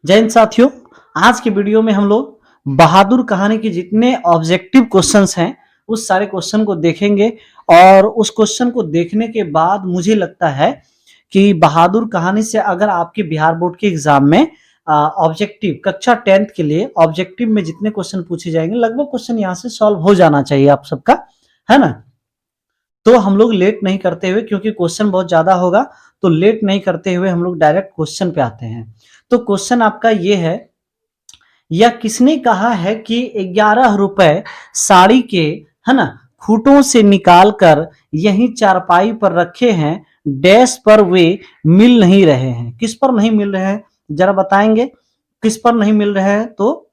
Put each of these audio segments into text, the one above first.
जय हिंद साथियों। आज की वीडियो में हम लोग बहादुर कहानी के जितने ऑब्जेक्टिव क्वेश्चंस हैं उस सारे क्वेश्चन को देखेंगे और उस क्वेश्चन को देखने के बाद मुझे लगता है कि बहादुर कहानी से अगर आपके बिहार बोर्ड के एग्जाम में ऑब्जेक्टिव कक्षा 10th के लिए ऑब्जेक्टिव में जितने क्वेश्चन पूछे जाएंगे लगभग क्वेश्चन यहाँ से सॉल्व हो जाना चाहिए आप सबका, है ना। तो हम लोग लेट नहीं करते हुए, क्योंकि क्वेश्चन बहुत ज्यादा होगा, तो लेट नहीं करते हुए हम लोग डायरेक्ट क्वेश्चन पे आते हैं। तो क्वेश्चन आपका ये है, या किसने कहा है कि 11 रुपए साड़ी के, है ना, खूंटों से निकाल कर यहीं चारपाई पर रखे हैं, डैश पर वे मिल नहीं रहे हैं। किस पर नहीं मिल रहे हैं जरा बताएंगे, किस पर नहीं मिल रहे हैं? तो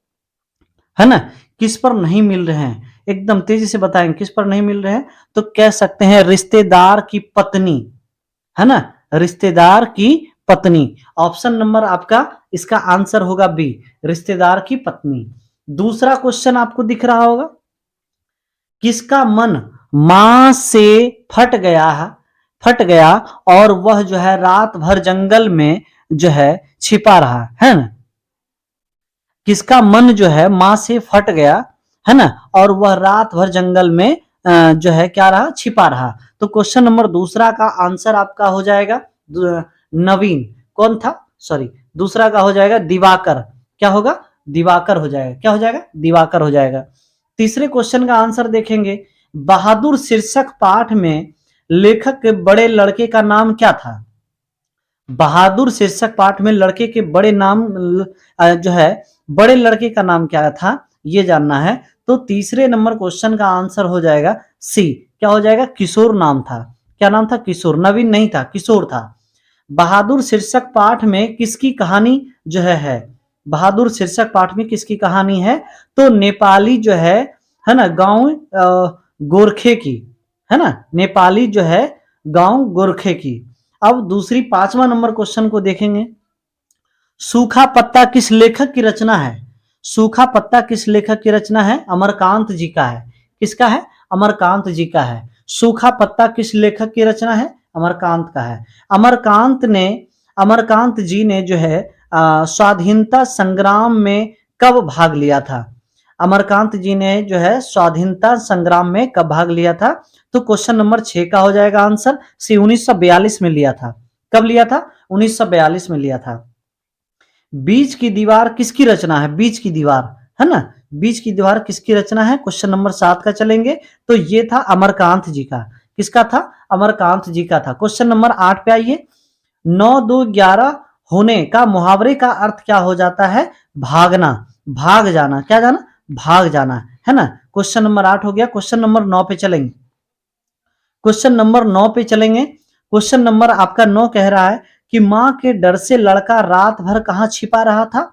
है ना, किस पर नहीं मिल रहे हैं एकदम तेजी से बताएंगे किस पर नहीं मिल रहे हैं। तो कह सकते हैं रिश्तेदार की पत्नी, है ना, रिश्तेदार की पत्नी। ऑप्शन नंबर आपका इसका आंसर होगा बी, रिश्तेदार की पत्नी। दूसरा क्वेश्चन आपको दिख रहा होगा, किसका मन मां से फट गया और वह जो है रात भर जंगल में जो है छिपा रहा, है ना। किसका मन जो है मां से फट गया, है ना, और वह रात भर जंगल में जो है क्या रहा, छिपा रहा। तो क्वेश्चन नंबर दूसरा का आंसर आपका हो जाएगा नवीन। कौन था? सॉरी, दूसरा का हो जाएगा दिवाकर। क्या होगा? दिवाकर हो जाएगा। क्या हो जाएगा? दिवाकर हो जाएगा। तीसरे क्वेश्चन का आंसर देखेंगे, बहादुर शीर्षक पाठ में लेखक के बड़े लड़के का नाम क्या था? बहादुर शीर्षक पाठ में लड़के के बड़े नाम जो है बड़े लड़के का नाम क्या था, ये जानना है। तो तीसरे नंबर क्वेश्चन का आंसर हो जाएगा सी। क्या हो जाएगा? किशोर नाम था। क्या नाम था? किशोर। नवीन नहीं था, किशोर था। बहादुर शीर्षक पाठ में किसकी कहानी जो है बहादुर शीर्षक पाठ में किसकी कहानी है? तो नेपाली जो है ना, गांव गोरखे की, है ना, नेपाली जो है गांव गोरखे की। अब दूसरी 5वां नंबर क्वेश्चन को देखेंगे, सूखा पत्ता किस लेखक की रचना है? सूखा पत्ता किस लेखक की रचना है? अमरकांत जी का है। किसका है? अमरकांत जी का है। सूखा पत्ता किस लेखक की रचना है? अमरकांत का है। अमरकांत जी ने जो है स्वाधीनता संग्राम में कब भाग लिया था? अमरकांत जी ने जो है स्वाधीनता संग्राम में कब भाग लिया था? तो क्वेश्चन नंबर 6 का हो जाएगा आंसर सी, 1942 में लिया था। कब लिया था? 1942 में लिया था। बीच की दीवार किसकी रचना है? बीच की दीवार, है ना, बीच की दीवार किसकी रचना है? क्वेश्चन नंबर 7 का चलेंगे। तो ये था अमरकांत जी का। किसका था? अमरकांत जी का था। क्वेश्चन नंबर 8 पे आइए, 9 2 11 होने का मुहावरे का अर्थ क्या हो जाता है? भागना, भाग जाना। क्या जाना? भाग जाना, है ना। क्वेश्चन नंबर 8 हो गया। क्वेश्चन नंबर 9 पे चलेंगे। क्वेश्चन नंबर 9 पे चलेंगे। क्वेश्चन नंबर आपका 9 कह रहा है कि मां के डर से लड़का रात भर कहां छिपा रहा था,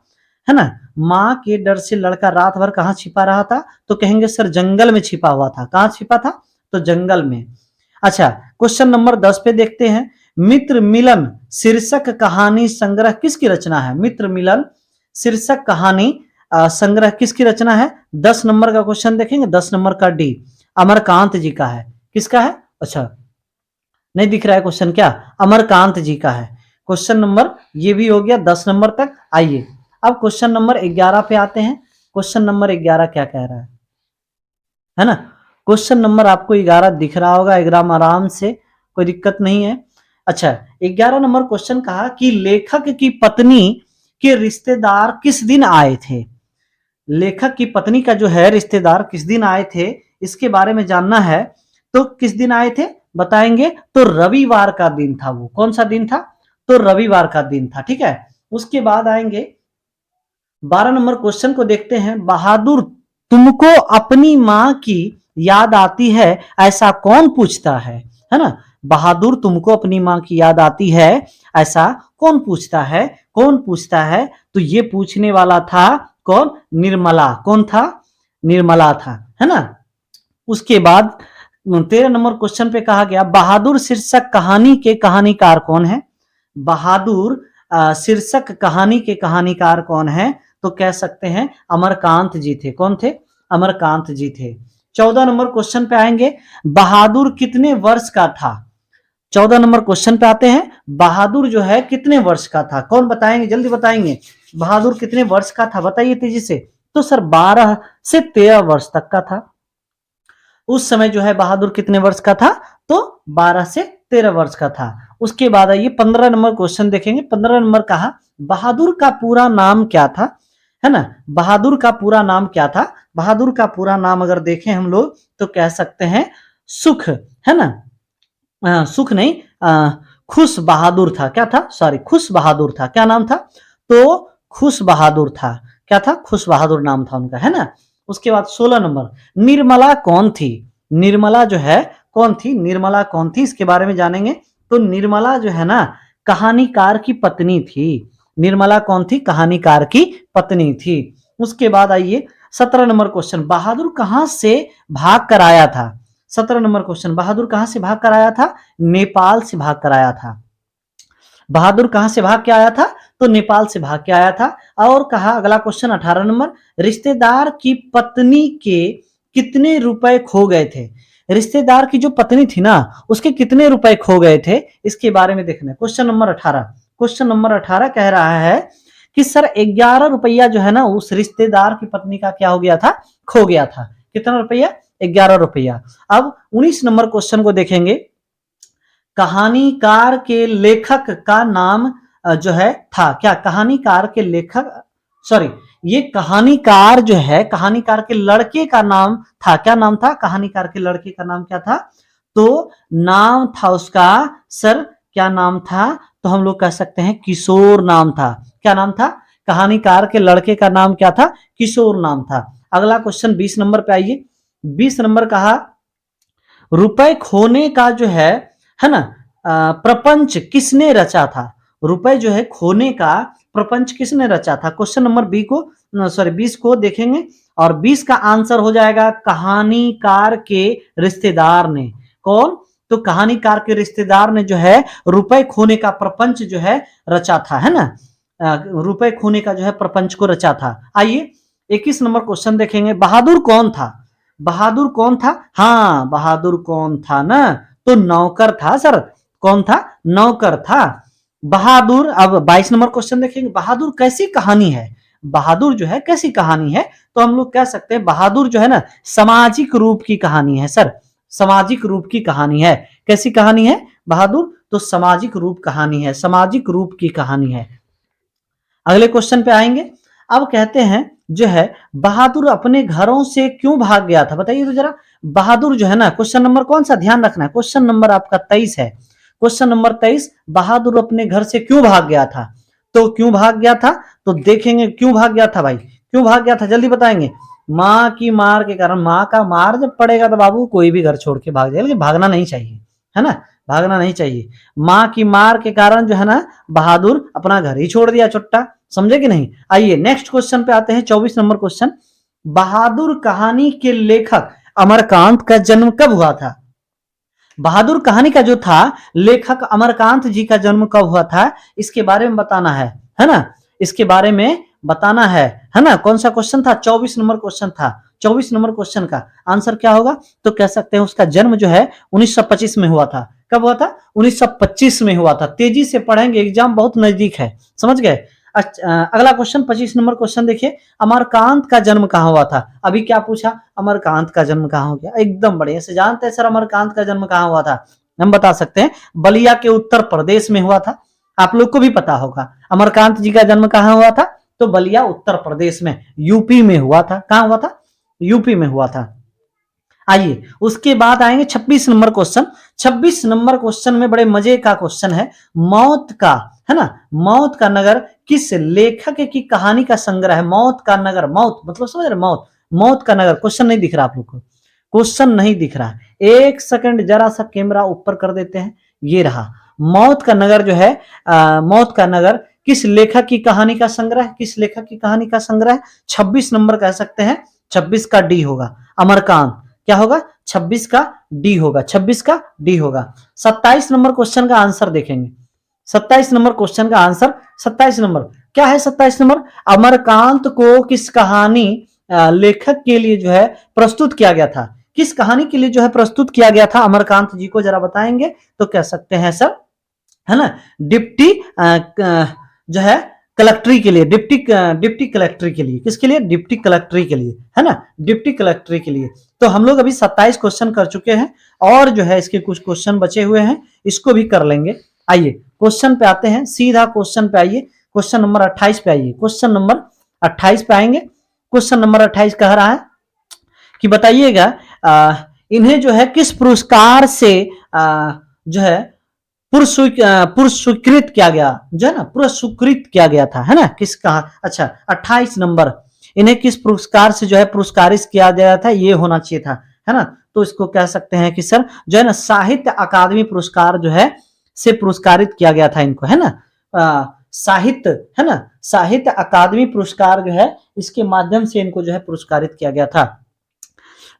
है ना। मां के डर से लड़का रात भर कहां छिपा रहा था? तो कहेंगे सर जंगल में छिपा हुआ था। कहां छिपा था? तो जंगल में। अच्छा, क्वेश्चन नंबर 10 पे देखते हैं, मित्र मिलन शीर्षक कहानी संग्रह किसकी रचना है? मित्र मिलन शीर्षक कहानी संग्रह किसकी रचना है? 10 नंबर का क्वेश्चन देखेंगे, 10 नंबर का डी, अमरकांत जी का है। किसका है? अच्छा, नहीं दिख रहा है क्वेश्चन, क्या? अमरकांत जी का है। क्वेश्चन नंबर ये भी हो गया 10 नंबर तक। आइए अब क्वेश्चन नंबर 11 पे आते हैं। क्वेश्चन नंबर 11 क्या कह रहा है ना। क्वेश्चन नंबर आपको 11 दिख रहा होगा एकदम आराम से, कोई दिक्कत नहीं है। अच्छा, 11 नंबर क्वेश्चन कहा कि लेखक की पत्नी के रिश्तेदार किस दिन आए थे? लेखक की पत्नी का जो है रिश्तेदार किस दिन आए थे, इसके बारे में जानना है। तो किस दिन आए थे बताएंगे? तो रविवार का दिन था वो। कौन सा दिन था? तो रविवार का दिन था। ठीक है, उसके बाद आएंगे 12 नंबर क्वेश्चन को देखते हैं, बहादुर तुमको अपनी मां की याद आती है ऐसा कौन पूछता है ना। बहादुर तुमको अपनी मां की याद आती है ऐसा कौन पूछता है? कौन पूछता है? तो ये पूछने वाला था कौन? निर्मला। कौन था? निर्मला था, है ना। उसके बाद 13 नंबर क्वेश्चन पे कहा गया, बहादुर शीर्षक कहानी के कहानीकार कौन है? बहादुर शीर्षक कहानी के कहानीकार कौन है? तो कह सकते हैं अमरकांत जी थे। कौन थे? अमरकांत जी थे। 14 नंबर क्वेश्चन पे आएंगे, बहादुर कितने वर्ष का था? 14 नंबर क्वेश्चन पे आते हैं। बहादुर जो है कितने वर्ष का था, कौन बताएंगे, जल्दी बताएंगे। बहादुर कितने वर्ष का था, बताइए तेजी से। तो सर 12 से 13 वर्ष तक का था। उस समय जो है बहादुर कितने वर्ष का था, तो 12 से 13 वर्ष का था। उसके बाद आइए 15 नंबर क्वेश्चन देखेंगे। 15 नंबर कहा बहादुर का पूरा नाम क्या था, है ना। बहादुर का पूरा नाम क्या था। बहादुर का पूरा नाम अगर देखें हम लोग तो कह सकते हैं सुख, है ना। सुख नहीं, खुश बहादुर था। क्या था, सॉरी, खुश बहादुर था। क्या नाम था, तो खुश बहादुर था। क्या था, खुश बहादुर नाम था उनका, है ना। उसके बाद 16 नंबर, निर्मला कौन थी। निर्मला जो है कौन थी, निर्मला कौन थी, इसके बारे में जानेंगे। तो निर्मला जो है ना कहानीकार की पत्नी थी। निर्मला कौन थी, कहानीकार की पत्नी थी। उसके बाद आइए 17 नंबर क्वेश्चन, बहादुर कहां से भाग कर आया था। 17 नंबर क्वेश्चन, बहादुर कहां से भाग कर आया था, नेपाल से भाग कर आया था। बहादुर कहां से भाग के आया था, तो नेपाल से भाग के आया था। और कहा अगला क्वेश्चन 18 नंबर, रिश्तेदार की पत्नी के कितने रुपए खो गए थे। रिश्तेदार की जो पत्नी थी ना उसके कितने रुपए खो गए थे, इसके बारे में देखना है। क्वेश्चन नंबर 18, क्वेश्चन नंबर 18 कह रहा है कि सर 11 रुपया जो है ना उस रिश्तेदार की पत्नी का क्या हो गया था, खो गया था। कितना रुपया, 11 रुपया। अब 19 नंबर क्वेश्चन को देखेंगे। कहानीकार के लेखक का नाम जो है था क्या, कहानीकार के लेखक, सॉरी, ये कहानीकार जो है कहानीकार के लड़के का नाम था। क्या नाम था, कहानीकार के लड़के का नाम क्या था, तो नाम था उसका, सर क्या नाम था, तो हम लोग कह सकते हैं किशोर नाम था। क्या नाम था, कहानीकार के लड़के का नाम क्या था, किशोर नाम था। अगला क्वेश्चन 20 नंबर पे आइए। 20 नंबर कहा रुपए खोने का जो है ना, प्रपंच किसने रचा था। रुपए जो है खोने का प्रपंच किसने रचा था। क्वेश्चन नंबर 20 को देखेंगे और 20 का आंसर हो जाएगा कहानीकार के रिश्तेदार ने। कौन, तो कहानीकार के रिश्तेदार ने जो है रुपए खोने का प्रपंच जो है रचा था, है ना। रुपए खोने का जो है प्रपंच को रचा था। आइए 21 नंबर क्वेश्चन देखेंगे। बहादुर कौन था, बहादुर कौन था, हाँ बहादुर कौन था ना, तो नौकर था सर। कौन था, नौकर था बहादुर। अब 22 नंबर क्वेश्चन देखेंगे। बहादुर कैसी कहानी है, बहादुर जो है कैसी कहानी है, तो हम लोग कह सकते हैं बहादुर जो है ना सामाजिक रूप की कहानी है सर। सामाजिक रूप की कहानी है। कैसी कहानी है बहादुर, तो सामाजिक रूप कहानी है, सामाजिक रूप की कहानी है। अगले क्वेश्चन पे आएंगे। अब कहते हैं जो है बहादुर अपने घरों से क्यों भाग गया था, बताइए तो जरा। बहादुर जो है ना, क्वेश्चन नंबर कौन सा ध्यान रखना है, क्वेश्चन नंबर आपका 23 है। क्वेश्चन नंबर 23, बहादुर अपने घर से क्यों भाग गया था। तो क्यों भाग गया था, तो देखेंगे क्यों भाग गया था भाई, क्यों भाग गया था, जल्दी बताएंगे। माँ की मार के कारण, माँ का मार जब पड़ेगा तो बाबू कोई भी घर छोड़ के भाग जाएगा, लेकिन भागना नहीं चाहिए, है ना, भागना नहीं चाहिए। माँ की मार के कारण जो है ना बहादुर अपना घर ही छोड़ दिया चुट्टा, समझे कि नहीं। आइए नेक्स्ट क्वेश्चन पे आते हैं। 24 नंबर क्वेश्चन, बहादुर कहानी के लेखक अमरकांत का जन्म कब हुआ था। बहादुर कहानी का जो था लेखक अमरकांत जी का जन्म कब हुआ था, इसके बारे में बताना है ना, इसके बारे में बताना है ना। कौन सा क्वेश्चन था, 24 नंबर क्वेश्चन था। 24 नंबर क्वेश्चन का आंसर क्या होगा, तो कह सकते हैं उसका जन्म जो है 1925 में हुआ था। कब हुआ था, 1925 में हुआ था। तेजी से पढ़ेंगे, एग्जाम बहुत नजदीक है, समझ गए। अगला क्वेश्चन 25 नंबर क्वेश्चन देखिए, अमरकांत का जन्म कहाँ हुआ था। अभी क्या पूछा, अमरकांत का जन्म कहाँ हो गया, एकदम बढ़िया से जानते हैं सर अमरकांत का जन्म कहाँ हुआ था। हम बता सकते हैं बलिया के उत्तर प्रदेश में हुआ था। आप लोग को भी पता होगा अमरकांत जी का जन्म कहाँ हुआ था, तो बलिया उत्तर प्रदेश में, यूपी में हुआ था। कहाँ हुआ था, यूपी में हुआ था। आइए उसके बाद आएंगे 26 नंबर क्वेश्चन। 26 नंबर क्वेश्चन में बड़े मजे का क्वेश्चन है, मौत का, है ना, मौत का नगर किस लेखक की कहानी का संग्रह है। मौत का नगर, मौत मतलब समझ रहे, मौत, मौत का नगर। क्वेश्चन नहीं दिख रहा आप लोग को, क्वेश्चन नहीं दिख रहा, एक सेकंड जरा सा कैमरा ऊपर कर देते हैं। ये रहा मौत का नगर जो है, मौत का नगर किस लेखक की कहानी का संग्रह, किस लेखक की कहानी का संग्रह। 26 नंबर कह सकते हैं, 26 का डी होगा, अमरकांत। क्या होगा, 26 का डी होगा, 26 का डी होगा। 27 नंबर क्वेश्चन का आंसर देखेंगे। 27 नंबर क्वेश्चन का आंसर, 27 नंबर क्या है, 27 नंबर, अमरकांत को किस कहानी लेखक के लिए जो है प्रस्तुत किया गया था, किस कहानी के लिए जो है प्रस्तुत किया गया था अमरकांत जी को, जरा बताएंगे तो कह सकते हैं सर, है ना, डिप्टी जो है कलेक्ट्री के लिए, डिप्टी कलेक्ट्री के लिए, किसके लिए, डिप्टी कलेक्ट्री के लिए, है ना, डिप्टी कलेक्ट्री के लिए। तो हम लोग अभी 27 क्वेश्चन कर चुके हैं और जो है इसके कुछ क्वेश्चन बचे हुए हैं, इसको भी कर लेंगे। आइए क्वेश्चन पे आते हैं, सीधा क्वेश्चन पे आइए, क्वेश्चन नंबर 28 पे आइए। क्वेश्चन नंबर 28 पे आएंगे। क्वेश्चन नंबर 28 कह रहा है कि बताइएगा इन्हें जो है किस पुरस्कार से जो है पुरस्कृत किया गया, जो है ना पुरस्कृत किया गया था, है ना, किसका, अच्छा 28 नंबर, इन्हें किस पुरस्कार से जो है पुरस्कारित किया गया था, ये होना चाहिए था, है ना। तो इसको कह सकते हैं कि सर जो है ना साहित्य अकादमी पुरस्कार जो है से पुरस्कारित किया गया था इनको, है ना, साहित्य, है ना, साहित्य अकादमी पुरस्कार जो है इसके माध्यम से इनको जो है पुरस्कारित किया गया था।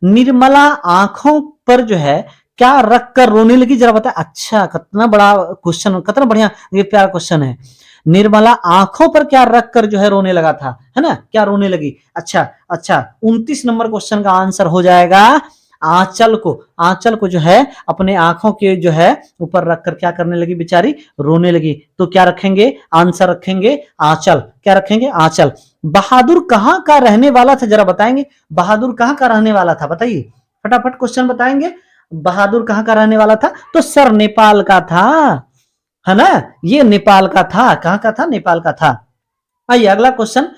निर्मला आंखों पर जो है क्या रख कर रोने लगी, जरा बताए। अच्छा कितना बड़ा क्वेश्चन, कितना बढ़िया ये प्यारा क्वेश्चन है। निर्मला आंखों पर क्या रख कर जो है रोने लगा था, है ना, क्या रोने लगी। अच्छा 29 नंबर क्वेश्चन का आंसर हो जाएगा आंचल को, आंचल को जो है अपने आंखों के जो है ऊपर रखकर क्या करने लगी बेचारी, रोने लगी। तो क्या रखेंगे, आंसर रखेंगे आंचल, क्या रखेंगे, आंचल। बहादुर कहाँ का रहने वाला था, जरा बताएंगे, बहादुर कहाँ का रहने वाला था, बताइए फटाफट क्वेश्चन बताएंगे। बहादुर कहाँ का रहने वाला था, तो सर नेपाल का था, है ना, ये नेपाल का था, कहाँ का था, नेपाल का था। आइए अगला क्वेश्चन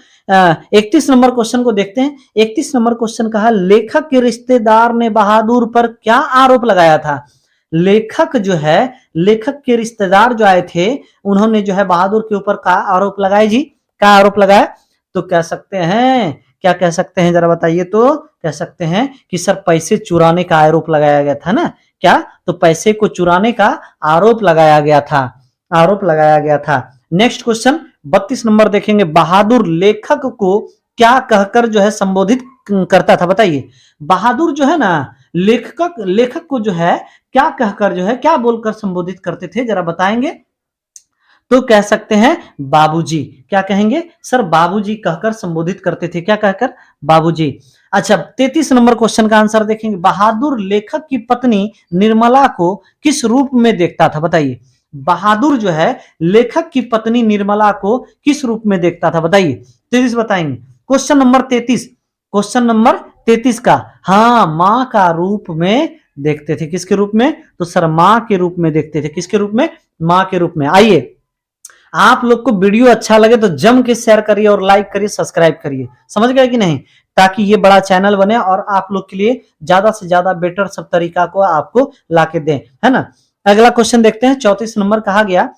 31 नंबर क्वेश्चन को देखते हैं। 31 नंबर क्वेश्चन कहा लेखक के रिश्तेदार ने बहादुर पर क्या आरोप लगाया था। लेखक जो है, लेखक के रिश्तेदार जो आए थे उन्होंने जो है बहादुर के ऊपर क्या आरोप लगाए जी, क्या आरोप लगाया। तो कह सकते हैं, क्या कह सकते हैं जरा बताइए, तो कह सकते हैं कि सर पैसे चुराने का आरोप लगाया गया था ना, क्या, तो पैसे को चुराने का आरोप लगाया गया था, आरोप लगाया गया था। नेक्स्ट क्वेश्चन 32 नंबर देखेंगे, बहादुर लेखक को क्या कहकर जो है संबोधित करता था, बताइए। बहादुर जो है ना लेखक, लेखक को जो है क्या कहकर जो है, क्या बोलकर संबोधित करते थे, जरा बताएंगे। तो कह सकते हैं बाबूजी, क्या कहेंगे सर, बाबूजी कहकर संबोधित करते थे, क्या कहकर, बाबूजी। अच्छा 33 नंबर क्वेश्चन का आंसर देखेंगे, बहादुर लेखक की पत्नी निर्मला को किस रूप में देखता था, बताइए। बहादुर जो है लेखक की पत्नी निर्मला को किस रूप में देखता था, बताइए। 33 बताएंगे। क्वेश्चन नंबर 33, क्वेश्चन नंबर 33 का, हाँ मां का रूप में देखते थे, किसके रूप में, तो सर मां के रूप में देखते थे, किसके रूप में, मां के रूप में। आइए आप लोग को वीडियो अच्छा लगे तो जम के शेयर करिए और लाइक करिए, सब्सक्राइब करिए, समझ गए कि नहीं, ताकि ये बड़ा चैनल बने और आप लोग के लिए ज्यादा से ज्यादा बेटर सब तरीका को आपको लाके दें, है ना। अगला क्वेश्चन देखते हैं 34 नंबर, कहा गया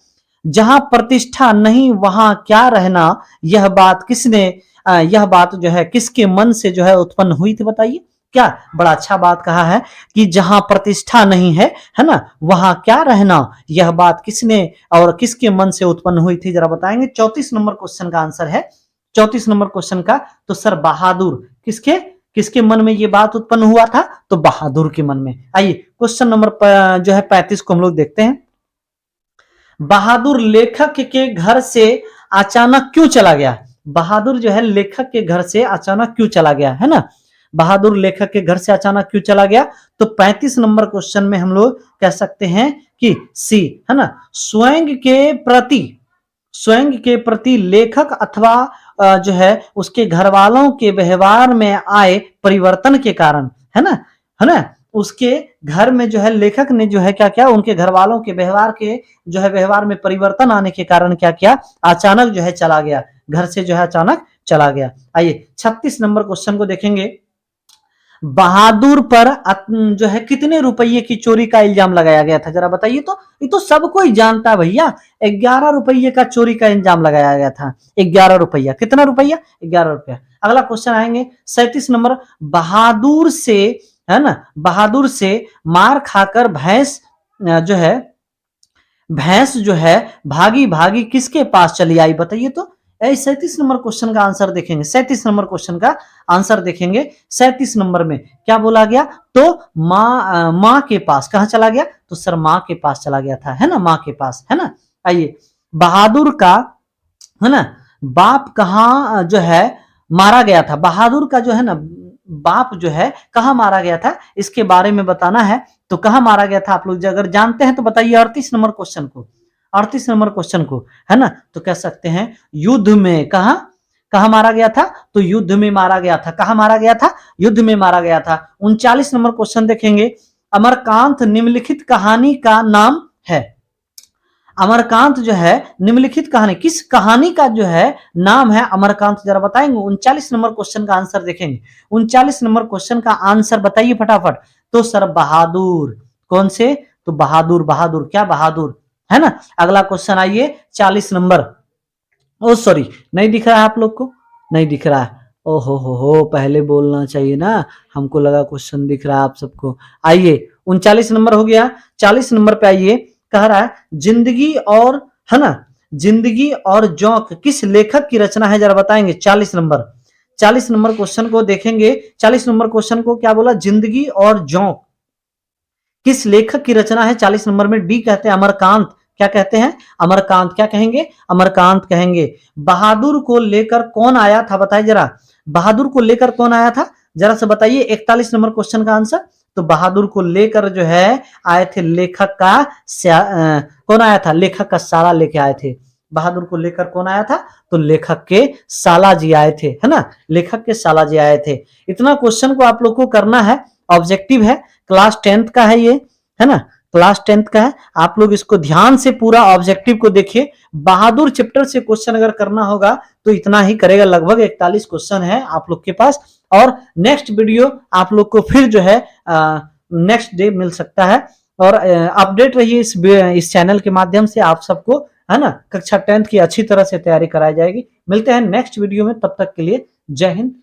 जहां प्रतिष्ठा नहीं वहां क्या रहना, यह बात किसने, यह बात जो है किसके मन से जो है उत्पन्न हुई थी, बताइए। क्या बड़ा अच्छा बात कहा है कि जहां प्रतिष्ठा नहीं है ना, वहां क्या रहना, यह बात किसने और किसके मन से उत्पन्न हुई थी, जरा बताएंगे। 34 नंबर क्वेश्चन का आंसर है, 34 नंबर क्वेश्चन का, तो सर बहादुर, किसके, किसके मन में ये बात उत्पन्न हुआ था, तो बहादुर के मन में। आइए क्वेश्चन नंबर जो है 35 को हम लोग देखते हैं। बहादुर लेखक के घर से अचानक क्यों चला गया, बहादुर जो है लेखक के घर से अचानक क्यों चला गया, है ना, बहादुर लेखक के घर से अचानक क्यों चला गया। तो 35 नंबर क्वेश्चन में हम लोग कह सकते हैं कि सी, है ना, स्वयं के प्रति, स्वयं के प्रति लेखक अथवा जो है उसके घर वालों के व्यवहार में आए परिवर्तन के कारण, है ना, उसके घर में जो है लेखक ने जो है क्या किया, उनके घर वालों के व्यवहार के जो है व्यवहार में परिवर्तन आने के कारण क्या किया, अचानक जो है चला गया, घर से जो है अचानक चला गया। आइए 36 नंबर क्वेश्चन को देखेंगे, बहादुर पर जो है कितने रुपये की चोरी का इल्जाम लगाया गया था, जरा बताइए। तो ये तो सब कोई जानता है भैया, 11 रुपये का चोरी का इल्जाम लगाया गया था, 11 रुपया, कितना रुपया, 11 रुपया। अगला क्वेश्चन आएंगे 37 नंबर, बहादुर से, है ना, बहादुर से मार खाकर भैंस जो है, भैंस जो है भागी भागी किसके पास चली आई, बताइए। तो 37 नंबर क्वेश्चन का आंसर देखेंगे, 37 नंबर क्वेश्चन का आंसर देखेंगे। 37 नंबर में क्या बोला गया, तो माँ के पास, कहां चला गया, तो सर माँ के पास चला गया था, है ना, माँ के पास, है ना। आइए बहादुर का, है ना, बाप कहां जो है मारा गया था, बहादुर का जो है ना बाप जो है कहाँ मारा गया था, इसके बारे में बताना है। तो कहाँ मारा गया था आप लोग अगर जानते हैं तो बताइए 38 नंबर क्वेश्चन को, 38 नंबर क्वेश्चन को, है ना। तो कह सकते हैं युद्ध में, कहाँ कहाँ मारा गया था, तो युद्ध में मारा गया था। कहाँ मारा गया था, युद्ध में मारा गया था। 39 नंबर क्वेश्चन देखेंगे, अमरकांत निम्नलिखित कहानी का नाम है। अमरकांत जो है निम्नलिखित कहानी, किस कहानी का जो है नाम है अमरकांत, जरा बताएंगे। 39 नंबर क्वेश्चन का आंसर देखेंगे। 39 नंबर क्वेश्चन का आंसर बताइए फटाफट। तो सर बहादुर, कौन से, तो बहादुर, बहादुर क्या, बहादुर, है ना। अगला क्वेश्चन आइए 40 नंबर। ओ सॉरी, नहीं दिख रहा है आप लोग को, नहीं दिख रहा है। ओहो हो, पहले बोलना चाहिए ना, हमको लगा क्वेश्चन दिख रहा है आप सबको। आइए 39 नंबर हो गया। 40 नंबर पे आइए, कह रहा है जिंदगी और, है ना, जिंदगी और जोंक किस लेखक की रचना है, जरा बताएंगे। 40 नंबर, 40 नंबर क्वेश्चन को देखेंगे। 40 नंबर क्वेश्चन को क्या बोला, जिंदगी और जोंक किस लेखक की रचना है। 40 नंबर में डी कहते हैं अमरकांत, क्या कहते हैं, अमरकांत, क्या कहेंगे, अमरकांत कहेंगे। बहादुर को लेकर कौन आया था, बताइए जरा, बहादुर को लेकर कौन आया था, जरा से बताइए। 41 नंबर क्वेश्चन का आंसर, तो बहादुर को लेकर जो है आए थे लेखक का कौन आया था, लेखक का साला लेके आए थे। बहादुर को लेकर कौन आया था, तो लेखक के साला जी आए थे, है ना, लेखक के साला जी आए थे। इतना क्वेश्चन को आप लोग को करना है, ऑब्जेक्टिव है, क्लास 10th का है ये, है ना, क्लास 10th का है। आप लोग इसको ध्यान से पूरा ऑब्जेक्टिव को देखिए। बहादुर चैप्टर से क्वेश्चन अगर करना होगा तो इतना ही करेगा, लगभग 41 क्वेश्चन है आप लोग के पास। और नेक्स्ट वीडियो आप लोग को फिर जो है नेक्स्ट डे मिल सकता है। और अपडेट रहिए इस चैनल के माध्यम से, आप सबको, है ना, कक्षा 10th की अच्छी तरह से तैयारी कराई जाएगी। मिलते हैं नेक्स्ट वीडियो में, तब तक के लिए जय हिंद।